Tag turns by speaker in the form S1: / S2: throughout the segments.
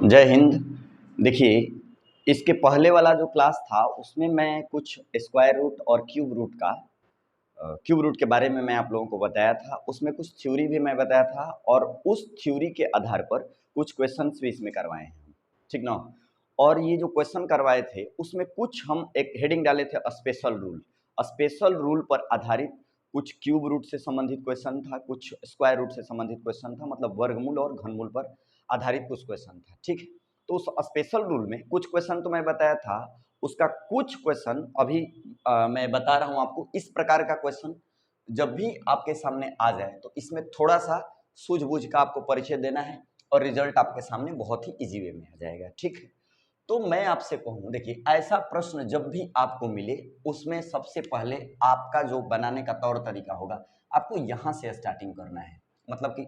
S1: जय हिंद। देखिए, इसके पहले वाला जो क्लास था उसमें मैं कुछ स्क्वायर रूट और क्यूब रूट के बारे में मैं आप लोगों को बताया था। उसमें कुछ थ्योरी भी मैं बताया था और उस थ्योरी के आधार पर कुछ क्वेश्चंस भी इसमें करवाए हैं, ठीक ना। और ये जो क्वेश्चन करवाए थे उसमें कुछ हम एक हेडिंग डाले थे स्पेशल रूल पर आधारित कुछ क्यूब रूट से संबंधित क्वेश्चन था, कुछ स्क्वायर रूट से संबंधित क्वेश्चन था, मतलब वर्गमूल और घनमूल पर आधारित कुछ क्वेश्चन था, ठीक है। तो उस स्पेशल रूल में कुछ क्वेश्चन तो मैं बताया था, उसका कुछ क्वेश्चन अभी मैं बता रहा हूं आपको। इस प्रकार का क्वेश्चन जब भी आपके सामने आ जाए तो इसमें थोड़ा सा सूझबूझ का आपको परिचय देना है और रिजल्ट आपके सामने बहुत ही इजी वे में आ जाएगा, ठीक है। तो मैं आपसे कहूँ, देखिए, ऐसा प्रश्न जब भी आपको मिले उसमें सबसे पहले आपका जो बनाने का तौर तरीका होगा, आपको यहाँ से स्टार्टिंग करना है, मतलब कि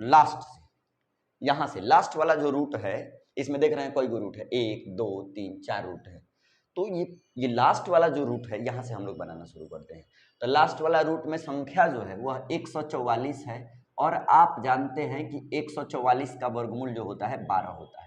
S1: लास्ट से, यहाँ से लास्ट वाला जो रूट है, इसमें देख रहे हैं कोई रूट है, 1 2 3 4 रूट है। तो ये लास्ट वाला जो रूट है, यहाँ से हम लोग बनाना शुरू करते हैं। तो लास्ट वाला रूट में संख्या जो है वह 144 है, और आप जानते हैं कि 144 का वर्गमूल जो होता है 12 होता है।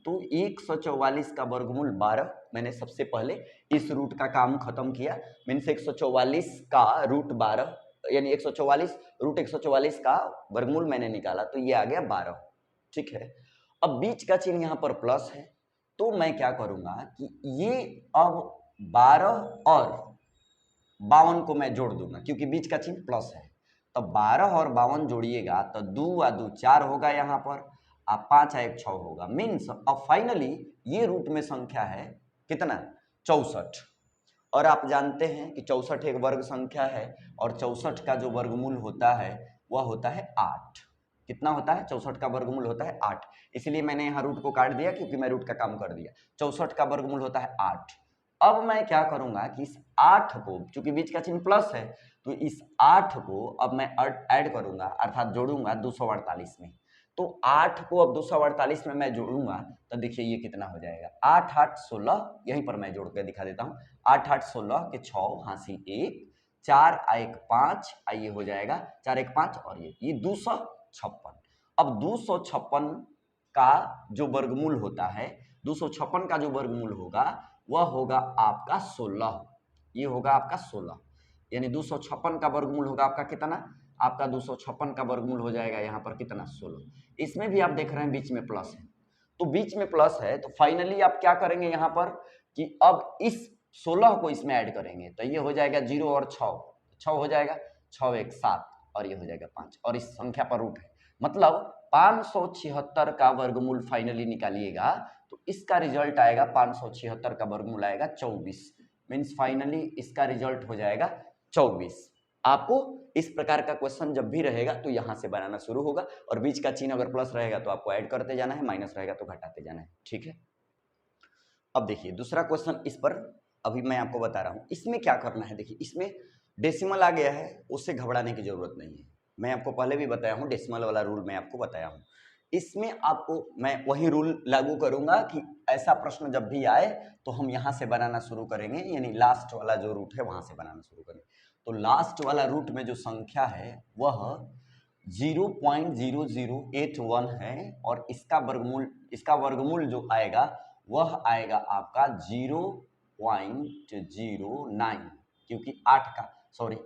S1: तो 144 का वर्गमूल 12, मैंने सबसे पहले इस रूट का काम खत्म किया। मीन्स 144 का रूट 12 यानी 144 रूट 144 का वर्गमूल मैंने निकाला, तो ये आ गया 12, ठीक है। अब बीच का चिन्ह यहाँ पर प्लस है, तो मैं क्या करूंगा कि ये अब 12 और 52 को मैं जोड़ दूंगा, क्योंकि बीच का चिन्ह प्लस है। तो 12 और 52 जोड़िएगा तो 2 आ 2 4 होगा, यहाँ पर 5 आ 1 6 होगा। मीन्स अब फाइनली ये रूट में संख्या है कितना, 64। और आप जानते हैं कि 64 एक वर्ग संख्या है, और 64 का जो वर्गमूल होता है वह होता है 8। कितना होता है, 64 का वर्गमूल होता है 8। इसलिए मैंने यहाँ रूट को काट दिया, क्योंकि मैं रूट का काम कर दिया। 64 का वर्गमूल होता है 8। अब मैं क्या करूंगा कि इस 8 को, चूंकि बीच का चिन्ह प्लस है, तो इस 8 को अब मैं ऐड करूंगा, अर्थात जोड़ूंगा 248 में। तो 8 को अब 248 में मैं जोड़ूंगा तो देखिए ये कितना हो जाएगा, 8 8 16। यहीं पर मैं जोड़ कर दिखा देता हूँ। 8 8 16 के 6 हासिल 1, 4 आ 1 5, आइए हो जाएगा 4 1 5, और ये 256। अब 256 का जो वर्गमूल होता है, 256 का जो वर्गमूल होगा वह होगा आपका 16। ये होगा आपका 16, यानी 256 का वर्गमूल होगा आपका कितना, आपका 256 का वर्गमूल हो जाएगा यहाँ पर कितना, 16। इसमें भी आप देख रहे हैं बीच में प्लस है, तो बीच में प्लस है, तो फाइनली आप क्या करेंगे यहाँ पर कि अब इस 16 को इसमें ऐड करेंगे, तो ये हो जाएगा 0 और 6 हो जाएगा, 6 1 7, और ये हो जाएगा 5, और इस संख्या पर रूट है, मतलब 576 का वर्गमूल फाइनली निकालिएगा तो इसका रिजल्ट आएगा 576 का वर्गमूल आएगा 24। मीन्स फाइनली इसका रिजल्ट हो जाएगा 24। आपको इस प्रकार का क्वेश्चन जब भी रहेगा तो यहां से बनाना शुरू होगा, और बीच का चिन्ह अगर प्लस रहेगा तो आपको ऐड करते जाना है, माइनस रहेगा तो घटाते जाना है, ठीक है। अब देखिए दूसरा क्वेश्चन, इस पर अभी मैं आपको बता रहा हूं, इसमें क्या करना है। देखिए इसमें डेसिमल आ गया है, उससे घबराने की जरूरत नहीं है। मैं आपको पहले भी बताया हूं, डेसिमल वाला रूल मैं आपको बताया हूं। इसमें आपको मैं वही रूल लागू करूंगा कि ऐसा प्रश्न जब भी आए तो हम यहां से बनाना शुरू करेंगे, यानी लास्ट वाला जो रूट है वहां से बनाना शुरू करेंगे। तो लास्ट वाला रूट में जो संख्या है वह 0.0081 है, और इसका वर्गमूल जो आएगा वह आएगा आपका 0.09, क्योंकि 8 का सॉरी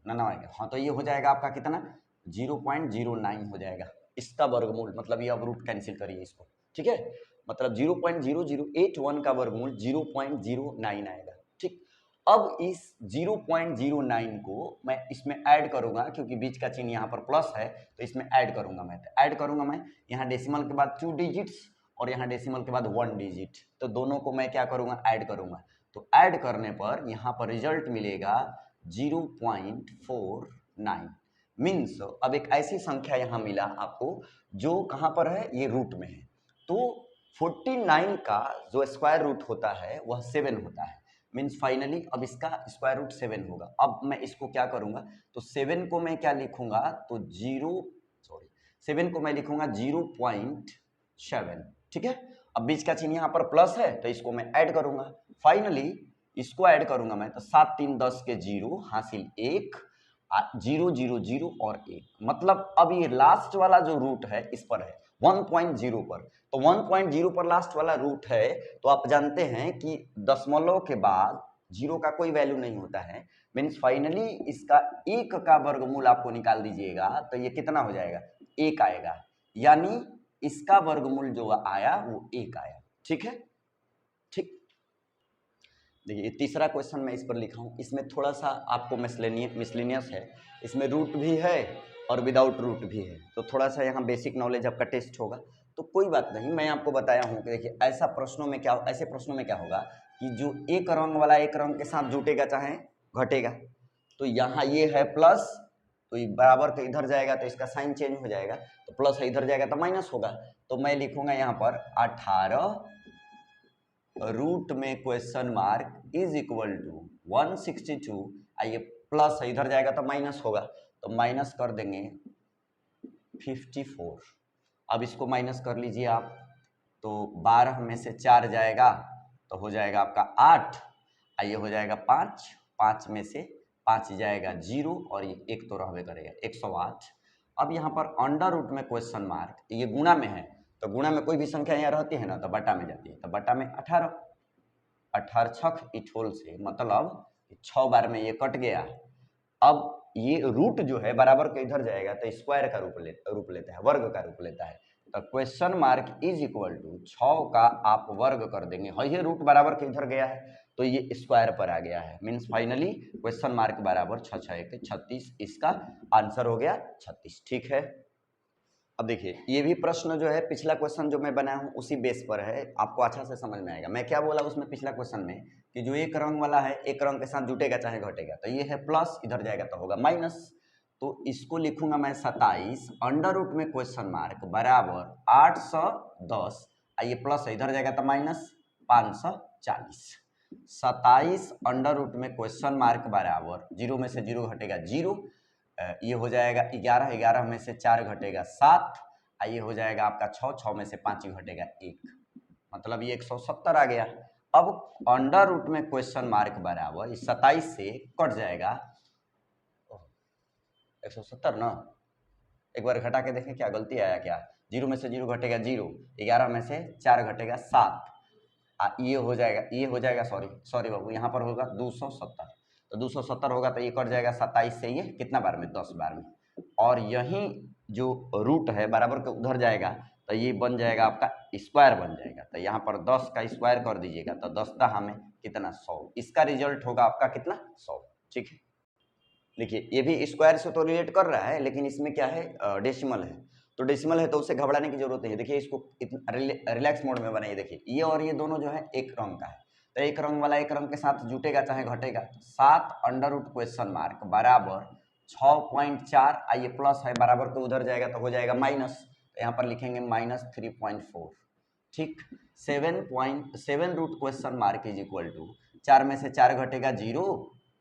S1: ना आएगा, हाँ, तो ये हो जाएगा आपका कितना, 0.09 हो जाएगा इसका वर्गमूल। मतलब ये अब रूट कैंसिल करिए इसको, ठीक है। मतलब 0.0081 का वर्गमूल 0.09 आएगा, ठीक। अब इस 0.09 को मैं इसमें ऐड करूंगा, क्योंकि बीच का चिन्ह यहाँ पर प्लस है, तो इसमें ऐड करूंगा मैं। ऐड करूंगा मैं यहाँ डेसिमल के बाद 2 डिजिट्स और यहाँ डेसिमल के बाद 1 डिजिट, तो दोनों को मैं क्या करूंगा, ऐड करूंगा। तो ऐड करने पर यहाँ पर रिजल्ट मिलेगा 0.49। मीन्स अब एक ऐसी संख्या यहाँ मिला आपको जो कहाँ पर है, ये रूट में है। तो 49 का जो स्क्वायर रूट होता है वह 7 होता है। मीन्स फाइनली अब इसका स्क्वायर रूट 7 होगा। अब मैं इसको क्या करूंगा, तो 7 को मैं क्या लिखूंगा, तो 7 को मैं लिखूंगा 0.7, ठीक है। अब बीच का चिन्ह यहाँ पर प्लस है, तो इसको मैं ऐड करूंगा। फाइनली इसको ऐड करूंगा मैं, तो 7 3 10 के 0 हासिल 1, 0 0 0 और 1, मतलब अब ये लास्ट वाला जो रूट है इस पर है 1.0 पर, तो 1.0 पर लास्ट वाला रूट है, तो आप जानते हैं कि दशमलव के बाद जीरो का कोई वैल्यू नहीं होता है, मीन्स फाइनली इसका 1 का वर्गमूल आपको निकाल दीजिएगा तो ये कितना हो जाएगा, 1 आएगा, यानी इसका वर्गमूल जो आया वो 1 आया। ठीक है, ठीक। देखिए तीसरा क्वेश्चन मैं इस पर लिखा हूँ, इसमें थोड़ा सा आपको मिसलेनियस है, इसमें रूट भी है और विदाउट रूट भी है, तो थोड़ा सा यहाँ बेसिक नॉलेज आपका टेस्ट होगा, तो कोई बात नहीं, मैं आपको बताया हूँ कि देखिए ऐसे प्रश्नों में क्या होगा कि जो एक रंग वाला एक रंग के साथ जुटेगा चाहे घटेगा, तो यहाँ ये है प्लस, तो ये बराबर के इधर जाएगा तो इसका साइन चेंज हो जाएगा, तो प्लस है इधर जाएगा तो माइनस होगा, तो मैं लिखूंगा यहाँ पर 18 रूट में question mark is equal to 162, आइए प्लस है इधर जाएगा तो माइनस होगा, तो माइनस कर देंगे 54। अब इसको माइनस कर लीजिए आप, तो 12 में से 4 जाएगा तो हो जाएगा आपका 8, आइए हो जाएगा 5, 5 में से 5 जाएगा 0 और ये 1 तो रहबे करेगा 108। अब यहाँ पर अंडर रूट में क्वेश्चन मार्क, ये गुणा में है, तो गुणा में कोई भी संख्या यहाँ रहती है ना तो बटा में जाती है, तो बटा में 18, 18 छक इठोल से, मतलब 6 बार में ये कट गया। अब ये रूट जो है बराबर के इधर जाएगा तो स्क्वायर का रूप लेता है, वर्ग का रूप लेता है, तो question mark is equal to 6 का आप वर्ग कर देंगे, हाँ ये रूट बराबर के इधर गया है तो ये स्क्वायर पर आ गया है, मीन्स फाइनली क्वेश्चन मार्क बराबर 6 6 36, इसका आंसर हो गया 36। ठीक है, अब देखिए ये भी प्रश्न जो है पिछला क्वेश्चन जो मैं बनाया हूँ उसी बेस पर है, आपको अच्छा से समझ में आएगा। मैं क्या बोला उसमें पिछला क्वेश्चन में कि जो एक रंग वाला है एक रंग के साथ जुटेगा चाहे घटेगा, तो ये है प्लस, इधर जाएगा तो होगा माइनस, तो इसको लिखूंगा मैं 27 अंडर रूट में क्वेश्चन मार्क बराबर 810, आइए प्लस है इधर जाएगा तो माइनस 540, 27 अंडर रूट में क्वेश्चन मार्क बराबर 0 में से 0 घटेगा 0, ये हो जाएगा 11, 11 में से 4 घटेगा 7, ये हो जाएगा आपका 6, 6 में से 5 घटेगा 1, मतलब ये 170 आ गया। अब अंडर रूट में क्वेश्चन मार्क बराबर इस 27 से कट जाएगा 170 ना, एक बार घटा के देखें क्या गलती आया क्या, 0 में से 0 घटेगा 0, 11 में से 4 घटेगा 7, ये हो जाएगा सॉरी बाबू, यहाँ पर होगा 270, तो 270 होगा तो ये कट जाएगा 27 से, ये कितना बार में 10 बार में, और यहीं जो रूट है बराबर के उधर जाएगा तो ये बन जाएगा आपका स्क्वायर बन जाएगा, तो यहाँ पर 10 का स्क्वायर कर दीजिएगा तो 10 का हमें कितना 100, इसका रिजल्ट होगा आपका कितना 100। ठीक है, देखिए ये भी स्क्वायर से तो रिलेट कर रहा है लेकिन इसमें क्या है डेसिमल है, तो डेसिमल है तो उसे घबराने की जरूरत नहीं है। देखिए इसको रिलैक्स मोड में बनाइए, देखिए ये और ये दोनों जो है एक रंग का है, तो एक रंग वाला एक रंग के साथ जुटेगा चाहे घटेगा, 7 अंडर रूट क्वेश्चन मार्क बराबर 6.4, आइए प्लस है बराबर के उधर जाएगा तो हो जाएगा माइनस, तो यहाँ पर लिखेंगे माइनस 3.4। ठीक, 7 root question mark is equal to 4 में से 4 घटेगा 0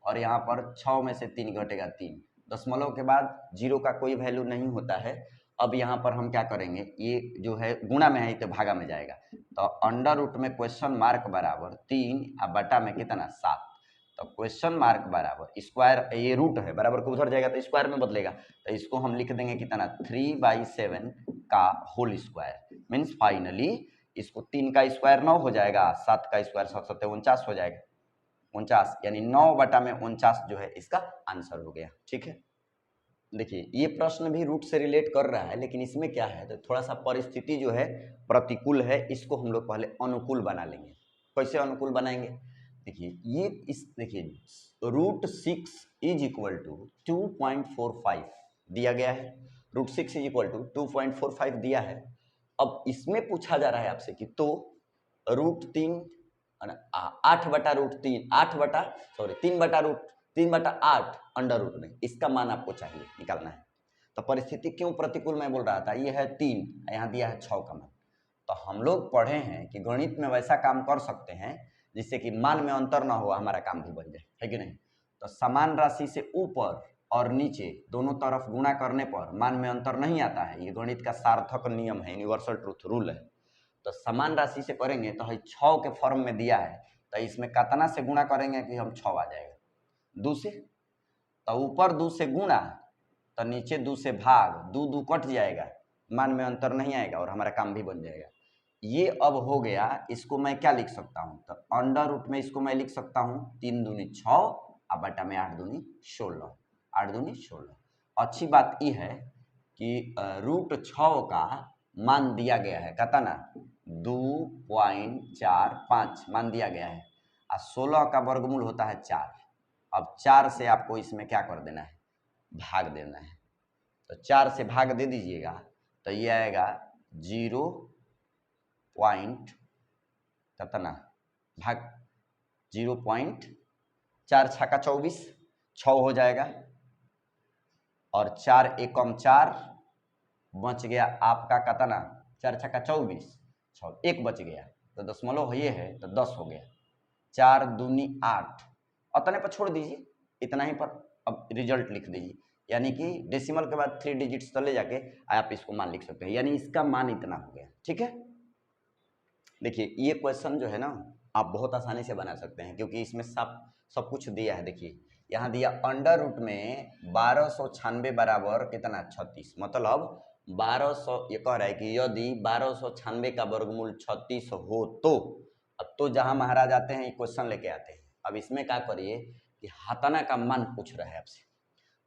S1: और यहाँ पर 6 में से 3 घटेगा 3, दशमलव के बाद 0 का कोई वैल्यू नहीं होता है। अब यहाँ पर हम क्या करेंगे, ये जो है गुणा में है तो भागा में जाएगा, तो अंडर रूट में क्वेश्चन मार्क बराबर 3 और बटा में कितना 7, तो क्वेश्चन मार्क बराबर स्क्वायर, ये रूट है बराबर को उधर जाएगा तो स्क्वायर में बदलेगा, तो इसको हम लिख देंगे कितना 3/7 का होल स्क्वायर, मीन्स फाइनली इसको 3 का स्क्वायर 9 हो जाएगा, 7 का स्क्वायर 7 7 49 हो जाएगा, 49 यानी 9 बटा में 49 जो है इसका आंसर हो गया। ठीक है, देखिए ये प्रश्न भी रूट से रिलेट कर रहा है लेकिन इसमें क्या है तो थोड़ा सा परिस्थिति जो है प्रतिकूल है, इसको हम लोग पहले अनुकूल बना लेंगे। कैसे अनुकूल बनाएंगे, देखिए √6 इज इक्वल टू 2.45 दिया गया है, √6 इज इक्वल टू 2.45 दिया है। अब इसमें पूछा जा रहा है आपसे कि तो √3 3/8 अंडर रूट में, इसका मान आपको चाहिए निकालना है। तो परिस्थिति क्यों प्रतिकूल मैं बोल रहा था, ये है 3, यहाँ दिया है 6 का मान, तो हम लोग पढ़े हैं कि गणित में वैसा काम कर सकते हैं जिससे कि मान में अंतर ना हो, हमारा काम भी बन जाए, है कि नहीं। तो समान राशि से ऊपर और नीचे दोनों तरफ गुणा करने पर मान में अंतर नहीं आता है, ये गणित का सार्थक नियम है, यूनिवर्सल ट्रूथ रूल है। तो समान राशि से करेंगे तो 6 के फॉर्म में दिया है, तो इसमें कितना से गुणा करेंगे कि हम 6 आ जाएगा, 2 से, तो ऊपर 2 से गुणा तो नीचे 2 से भाग, 2 2 कट जाएगा, मान में अंतर नहीं आएगा और हमारा काम भी बन जाएगा। ये अब हो गया, इसको मैं क्या लिख सकता हूँ, तो अंडर रूट में इसको मैं लिख सकता हूँ 3 दूनी 6 और बटा में 8 दूनी 16, 8 दूनी 16। अच्छी बात यह है कि रूट 6 का मान दिया गया है, कहता ना 2.45 मान दिया गया है, और 16 का वर्गमूल होता है 4। अब 4 से आपको इसमें क्या कर देना है, भाग देना है। तो 4 से भाग दे दीजिएगा तो ये आएगा 0 पॉइंट कितना भाग 0.4 छक्का 24, 6 हो जाएगा, और 4 एकम 4 बच गया आपका कितना, 4 छक्का 24, 6 1 बच गया, तो दशमलव ये है तो 10 हो गया, 4 दूनी 8, उतने पर छोड़ दीजिए, इतना ही पर अब रिजल्ट लिख दीजिए, यानी कि डेसिमल के बाद 3 डिजिट्स तले जाके आप इसको मान लिख सकते हैं, यानी इसका मान इतना हो गया। ठीक है, देखिए ये क्वेश्चन जो है ना आप बहुत आसानी से बना सकते हैं, क्योंकि इसमें सब कुछ दिया है। देखिए यहाँ दिया अंडर रूट में 1296 बराबर कितना 36, मतलब 1200, ये कह रहा है कि यदि 1296 का वर्गमूल 36 हो तो, अब तो जहां महाराज आते हैं ये क्वेश्चन लेके आते हैं। अब इसमें क्या करिए कि हाथाना का मान पूछ रहा है आपसे,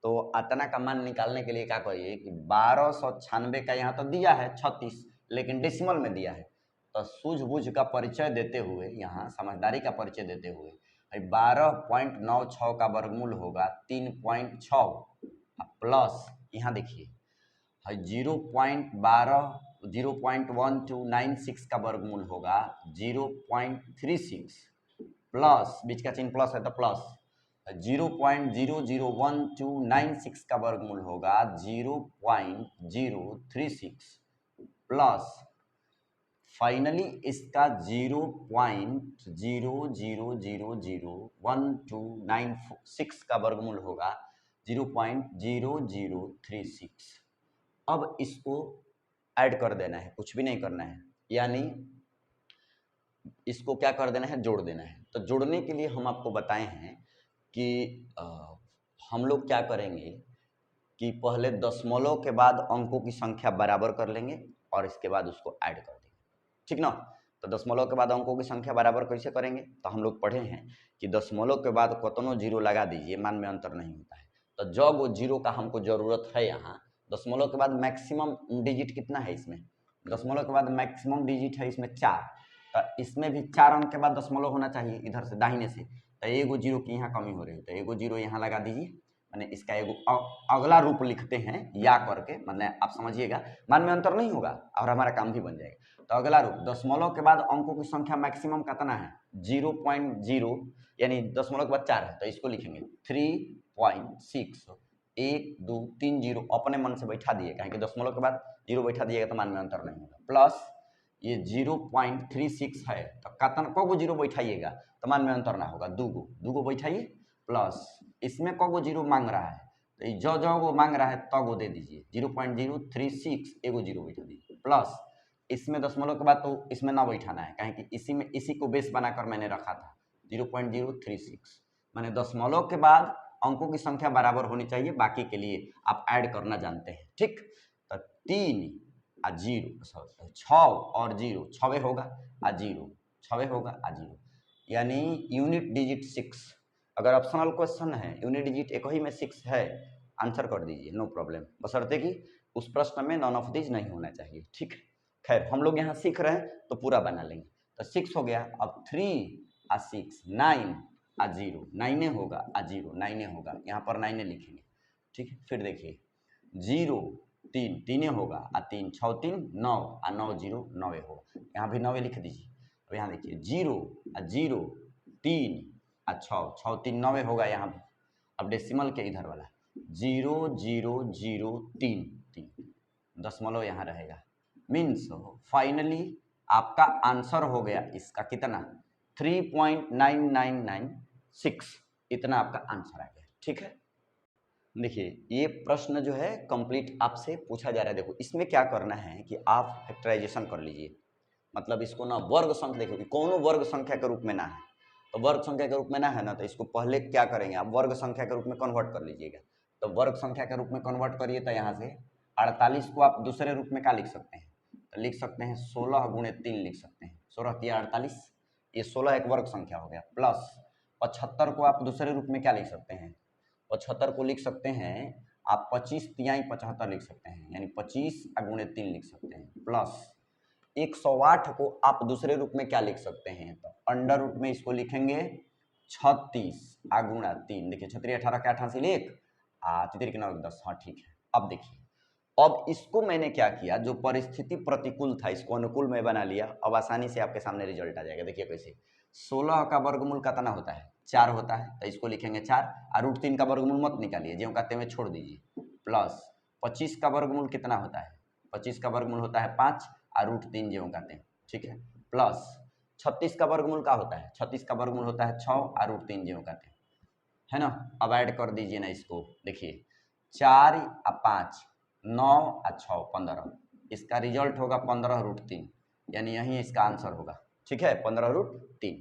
S1: तो आतना का मान निकालने के लिए क्या करिए कि 1296 का यहाँ तो दिया है 36, लेकिन डेसिमल में दिया है, तो सूझबूझ का परिचय देते हुए, यहाँ समझदारी का परिचय देते हुए 12.96 का वर्गमूल होगा 3.6 प्लस यहाँ देखिए 0.12 का वर्गमूल होगा 0.36 प्लस बीच का चिन्ह प्लस है तो प्लस 0.001296 का वर्गमूल होगा 0.036 प्लस फाइनली इसका 0.00001296 का वर्गमूल होगा 0.0036। अब इसको ऐड कर देना है, कुछ भी नहीं करना है, यानी इसको क्या कर देना है, जोड़ देना है। तो जोड़ने के लिए हम आपको बताए हैं कि हम लोग क्या करेंगे कि पहले दशमलव के बाद अंकों की संख्या बराबर कर लेंगे और इसके बाद उसको ऐड कर देंगे, ठीक ना। तो दशमलव के बाद अंकों की संख्या बराबर कैसे करेंगे, तो हम लोग पढ़े हैं कि दशमलव के बाद कतनो जीरो लगा दीजिए, मान में अंतर नहीं होता है। तो जब वो जीरो का हमको जरूरत है, यहाँ दशमलव के बाद मैक्सिमम डिजिट कितना है, इसमें दशमलव के बाद मैक्सिमम डिजिट है इसमें 4, तो इसमें भी 4 अंक के बाद दशमलव होना चाहिए इधर से दाहिने से। तो एगो जीरो की यहाँ कमी हो रही है, तो एगो जीरो यहाँ लगा दीजिए, मैंने इसका एगो अगला रूप लिखते हैं या करके, मतलब आप समझिएगा मान में अंतर नहीं होगा और हमारा काम भी बन जाएगा। तो अगला रूप दशमलव के बाद अंकों की संख्या मैक्सिमम कितना है 0.0, यानी दशमलव के बाद 4 है, तो इसको लिखेंगे 3.6, 1 2 3 जीरो अपने मन से बैठा दिए, कहें कि दशमलव के बाद जीरो बैठा दिएगा तो मान में अंतर नहीं होगा, प्लस ये 0.36 है, तो कतन को जीरो बैठाइएगा तो मान में अंतर ना होगा, दूगो बैठाइए, प्लस इसमें को जीरो मांग रहा है, तो जो वो मांग रहा है तो वो दे दीजिए 0.036, एगो जीरो बैठा दीजिए, प्लस इसमें दशमलव के बाद तो इसमें ना बैठाना है, कहें कि इसी को बेस बनाकर मैंने रखा था 0.036, मैंने दशमलव के बाद अंकों की संख्या बराबर होनी चाहिए, बाकी के लिए आप ऐड करना जानते हैं, ठीक। तो 3 आ 0, 6 और 0 6 होगा आ 0 6 होगा आ 0, यानी यूनिट डिजिट 6। अगर ऑप्शनल क्वेश्चन है यूनिट डिजिट एक ही में 6 है, आंसर कर दीजिए, नो प्रॉब्लम, बशर्ते कि उस प्रश्न में नॉन ऑफ दीज नहीं होना चाहिए, ठीक। खैर हम लोग यहाँ सीख रहे हैं तो पूरा बना लेंगे, तो 6 हो गया, अब 3 आ 6 9 आ 0 9 होगा आ 0 9 होगा, यहाँ पर 9 लिखेंगे, ठीक है। फिर देखिए 0 3 होगा आ 3 6 3 9 आ 9 0 9 होगा, यहाँ भी 9 लिख दीजिए। अब यहाँ देखिए 0 आ 0 3 आ 6 6 3 9 होगा यहाँ भी। अब डेसिमल के इधर वाला 0 0 0 3 3 दशमलव यहाँ रहेगा, मीन्स फाइनली आपका आंसर हो गया इसका कितना 3.9996, इतना आपका आंसर आ गया, ठीक है। देखिए ये प्रश्न जो है कंप्लीट आपसे पूछा जा रहा है। देखो इसमें क्या करना है कि आप फैक्टराइजेशन कर लीजिए, मतलब इसको ना वर्ग संख्या, देखो कि कौनो वर्ग संख्या के रूप में ना है, तो वर्ग संख्या के रूप में ना है ना, तो इसको पहले क्या करेंगे आप, वर्ग संख्या के रूप में कन्वर्ट कर लीजिएगा। तो वर्ग संख्या के रूप में कन्वर्ट करिए तो यहाँ से 48 को आप दूसरे रूप में क्या लिख सकते हैं, तो लिख सकते हैं 16 गुणे 3 लिख सकते हैं, 16 तिया 48, ये 16 एक वर्ग संख्या हो गया, प्लस 75 को आप दूसरे रूप में क्या लिख सकते हैं, 75 को लिख सकते हैं आप 25 तिहाई 75 लिख सकते हैं, यानी 25 गुणे 3 लिख सकते हैं, प्लस 108 को आप दूसरे रूप में क्या लिख सकते हैं, तो अंडर रूट में इसको लिखेंगे 36 गुणा 3, देखिए 36 18 के 88 1 तितरी के 9 10, हाँ ठीक है। अब देखिए, अब इसको मैंने क्या किया, जो परिस्थिति प्रतिकूल था इसको अनुकूल में बना लिया। अब आसानी से आपके सामने रिजल्ट आ जाएगा। देखिए कैसे, 16 का वर्गमूल कितना होता है, 4 होता है, तो इसको लिखेंगे 4 और रूट 3 का वर्गमूल मत निकालिए, जो कहते हैं छोड़ दीजिए, प्लस 25 का वर्गमूल कितना होता है, 25 का वर्गमूल होता है 5 और रूट 3 जो कहते हैं, ठीक है, प्लस 36 का वर्गमूल क्या होता है, 36 का वर्गमूल होता है 6 और रूट 3 जो कहते हैं, है ना। अब ऐड कर दीजिए ना इसको, देखिए 4 और 5 9 और 6 15, इसका रिजल्ट होगा 15 रूट 3, यानी यही इसका आंसर होगा, ठीक है, 15 रूट 3।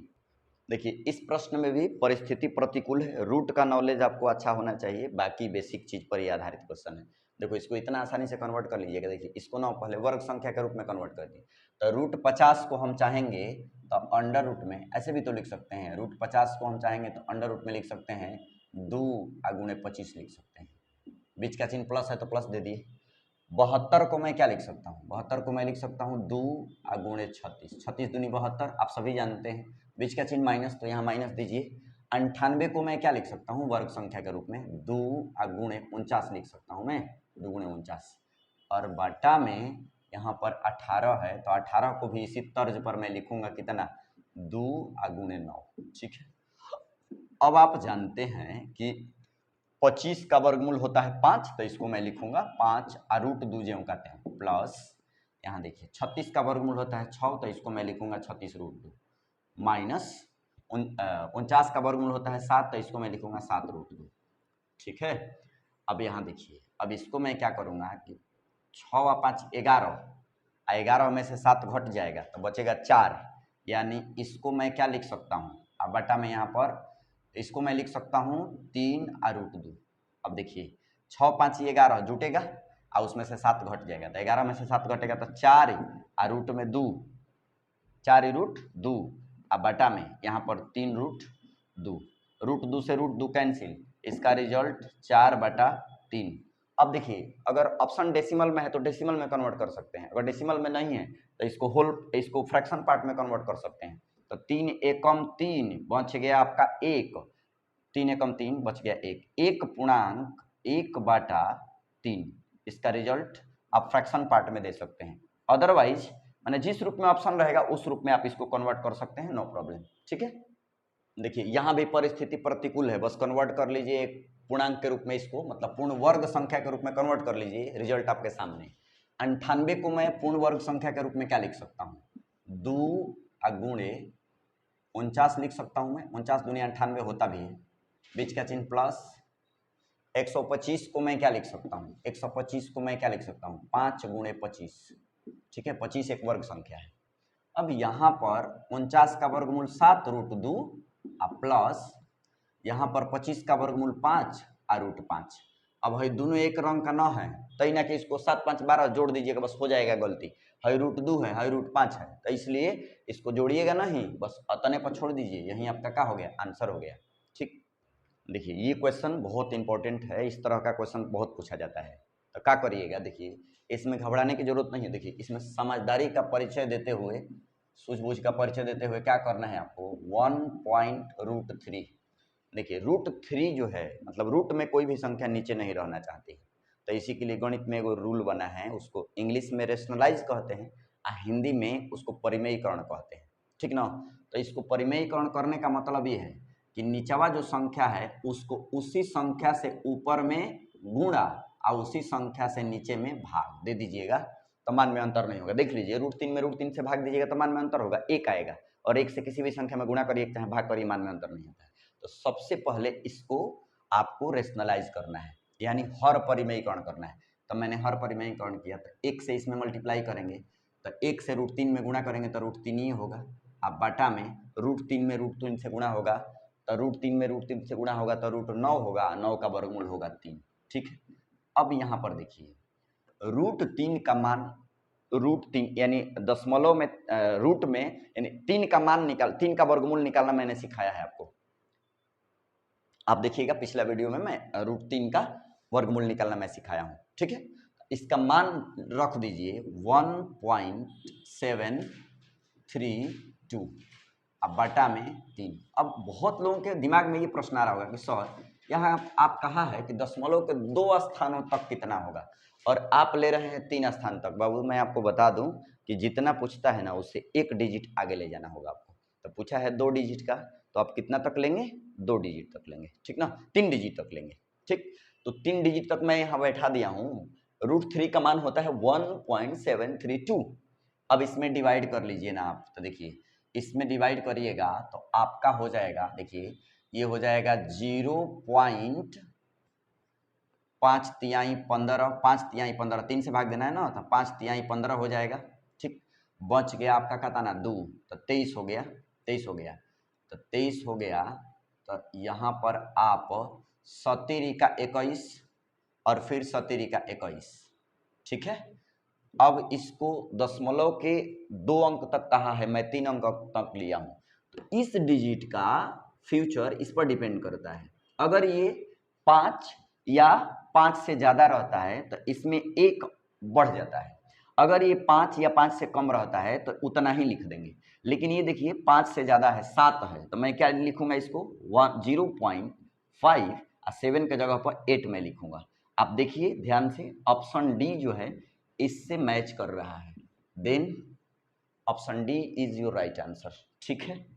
S1: देखिए इस प्रश्न में भी परिस्थिति प्रतिकूल है, रूट का नॉलेज आपको अच्छा होना चाहिए, बाकी बेसिक चीज पर ही आधारित क्वेश्चन है। देखो इसको इतना आसानी से कन्वर्ट कर लीजिएगा। देखिए इसको ना पहले वर्ग संख्या के रूप में कन्वर्ट कर दिए, तो रूट 50 को हम चाहेंगे तो अंडर रूट में ऐसे भी तो लिख सकते हैं, रूट 50 को हम चाहेंगे तो अंडर रूट में लिख सकते हैं 2 गुणे 25 लिख सकते हैं, बीच का चिन्ह प्लस है तो प्लस दे दिए। 72 को मैं क्या लिख सकता हूँ, 72 को मैं लिख सकता हूँ 2 गुणे 36, 36 दूनी 72, आप सभी जानते हैं, बीच का चिन्ह माइनस तो यहाँ माइनस दीजिए। 98 को मैं क्या लिख सकता हूँ वर्ग संख्या के रूप में, 2 गुणे 49 लिख सकता हूँ मैं, 2 गुणे 49, और बटा में यहाँ पर 18 है, तो 18 को भी इसी तर्ज पर मैं लिखूंगा कितना, 2 गुणे 9, ठीक है। अब आप जानते हैं कि 25 का वर्गमूल होता है 5, तो इसको मैं लिखूंगा 5 रूट 2 जो कहते हैं, प्लस यहाँ देखिए 36 का वर्गमूल होता है 6, तो इसको मैं लिखूंगा 36 रूट 2, माइनस 49 का वर्गमूल होता है 7, तो इसको मैं लिखूंगा 7 रूट 2, ठीक है। अब यहाँ देखिए, अब इसको मैं क्या करूँगा कि 6 व 5 11, 11 में से 7 घट जाएगा तो बचेगा 4, यानी इसको मैं क्या लिख सकता हूँ, अब बटा में यहाँ पर इसको मैं लिख सकता हूँ 3 रूट 2। अब देखिए 6 5 11 जुटेगा और उसमें से 7 घट जाएगा, तो 11 में से 7 घटेगा तो 4 रूट में 2, 4 रूट 2, अब बटा में यहाँ पर 3 रूट 2, रूट 2 से रूट 2 कैंसिल, इसका रिजल्ट 4/3। अब देखिए अगर ऑप्शन डेसिमल में है तो डेसिमल में कन्वर्ट कर सकते हैं, अगर डेसिमल में नहीं है तो इसको फ्रैक्शन पार्ट में कन्वर्ट कर सकते हैं। तो 3 एकम 3 बच गया आपका 1, 3 एकम 3 बच गया 1 पूर्णांक 1/3, इसका रिजल्ट आप फ्रैक्शन पार्ट में दे सकते हैं। अदरवाइज मैंने जिस रूप में ऑप्शन रहेगा उस रूप में आप इसको कन्वर्ट कर सकते हैं, नो प्रॉब्लम, ठीक है। देखिए यहाँ भी परिस्थिति प्रतिकूल है, बस कन्वर्ट कर लीजिए एक पूर्णांक के रूप में, इसको मतलब पूर्ण वर्ग संख्या के रूप में कन्वर्ट कर लीजिए, रिजल्ट आपके सामने। 98 को मैं पूर्ण वर्ग संख्या के रूप में क्या लिख सकता हूँ, 2 गुणे 49 लिख सकता हूँ मैं, 49 दूनी 98 होता भी है, बीच का चिन्ह प्लस। 125 को मैं क्या लिख सकता हूँ, 125 को मैं क्या लिख सकता हूँ, 5 गुणे 25, ठीक है, 25 एक वर्ग संख्या है। अब यहाँ पर 49 का वर्गमूल 7 रूट 2 प्लस यहाँ पर 25 का वर्गमूल 5 रूट 5। अब है दोनों एक रंग का न है, तो ना कि इसको 7 5 12 जोड़ दीजिएगा बस हो जाएगा गलती, है रूट 2 है रूट 5 है, तो इसलिए इसको जोड़िएगा नहीं, बस अतने पर छोड़ दीजिए, यही आपका क्या हो गया, आंसर हो गया, ठीक। देखिए ये क्वेश्चन बहुत इंपॉर्टेंट है, इस तरह का क्वेश्चन बहुत पूछा जाता है, तो क्या करिएगा, देखिए इसमें घबराने की जरूरत नहीं है। देखिए इसमें समझदारी का परिचय देते हुए, सूझबूझ का परिचय देते हुए क्या करना है आपको, 1.√3। देखिए √3 जो है मतलब रूट में कोई भी संख्या नीचे नहीं रहना चाहती, तो इसी के लिए गणित में एगो रूल बना है, उसको इंग्लिश में रेशनलाइज कहते हैं और हिंदी में उसको परिमेयीकरण कहते हैं, ठीक ना। तो इसको परिमेयीकरण करने का मतलब ये है कि नीचवा जो संख्या है उसको उसी संख्या से ऊपर में गुणा और उसी संख्या से नीचे में भाग दे दीजिएगा, तो मान में अंतर नहीं होगा। देख लीजिए √3 में √3 से भाग दीजिएगा तो मान में अंतर होगा, 1 आएगा, और 1 से किसी भी संख्या में गुणा करिए चाहे भाग करिए, मान में अंतर नहीं होता है। तो सबसे पहले इसको आपको रेशनलाइज करना है, यानी हर परिमेयीकरण करना है। तो मैंने हर परिमेयीकरण किया, तो 1 से इसमें मल्टीप्लाई करेंगे तो 1 से √3 में गुणा करेंगे तो √3 ही होगा, अब बटा में √3 में √3 से गुणा होगा, तो √3 में √3 से गुणा होगा तो √9 होगा, 9 का वर्गमूल होगा 3। ठीक है, अब यहाँ पर देखिए √3 का मान √3 यानी दशमलव में रूट में यानी 3 का मान 3 का वर्गमूल निकालना मैंने सिखाया है आपको। आप देखिएगा पिछला वीडियो में मैं √3 का वर्गमूल निकालना मैं सिखाया हूँ। ठीक है, इसका मान रख दीजिए 1.732 अब बटा में 3। अब बहुत लोगों के दिमाग में ये प्रश्न आ रहा होगा कि सर यहाँ आप कहा है कि दशमलव के 2 स्थानों तक कितना होगा और आप ले रहे हैं 3 स्थान तक। बाबू मैं आपको बता दूं कि जितना पूछता है ना उससे 1 डिजिट आगे ले जाना होगा आपको। तो पूछा है 2 डिजिट का, तो आप कितना तक लेंगे? 2 डिजिट तक लेंगे। ठीक ना, 3 डिजिट तक लेंगे। ठीक, तो 3 डिजिट तक मैं यहाँ बैठा दिया हूँ। √3 का मान होता है 1.732। अब इसमें डिवाइड कर लीजिए ना आप, तो देखिए इसमें डिवाइड करिएगा तो आपका हो जाएगा, देखिए ये हो जाएगा 0.5 तिहाई 15, 5 तिहाई 15, 3 से भाग देना है ना, तो 5 तिहाई 15 हो जाएगा। ठीक, बच गया आपका कहता ना 2, तो 23 हो गया, 23 हो गया, तो 23 हो गया। तो यहाँ पर आप 17 का 21 और फिर 17 का 21। ठीक है, अब इसको दशमलव के 2 अंक तक कहा है, मैं 3 अंक तक लिया हूँ। तो इस डिजिट का फ्यूचर इस पर डिपेंड करता है। अगर ये 5 या 5 से ज़्यादा रहता है तो इसमें 1 बढ़ जाता है। अगर ये 5 या 5 से कम रहता है तो उतना ही लिख देंगे। लेकिन ये देखिए 5 से ज़्यादा है, 7 है, तो मैं क्या लिखूंगा इसको 0.5 और 7 के जगह पर 8 में लिखूंगा। आप देखिए ध्यान से, ऑप्शन डी जो है इससे मैच कर रहा है, then option D is your right answer. ठीक है।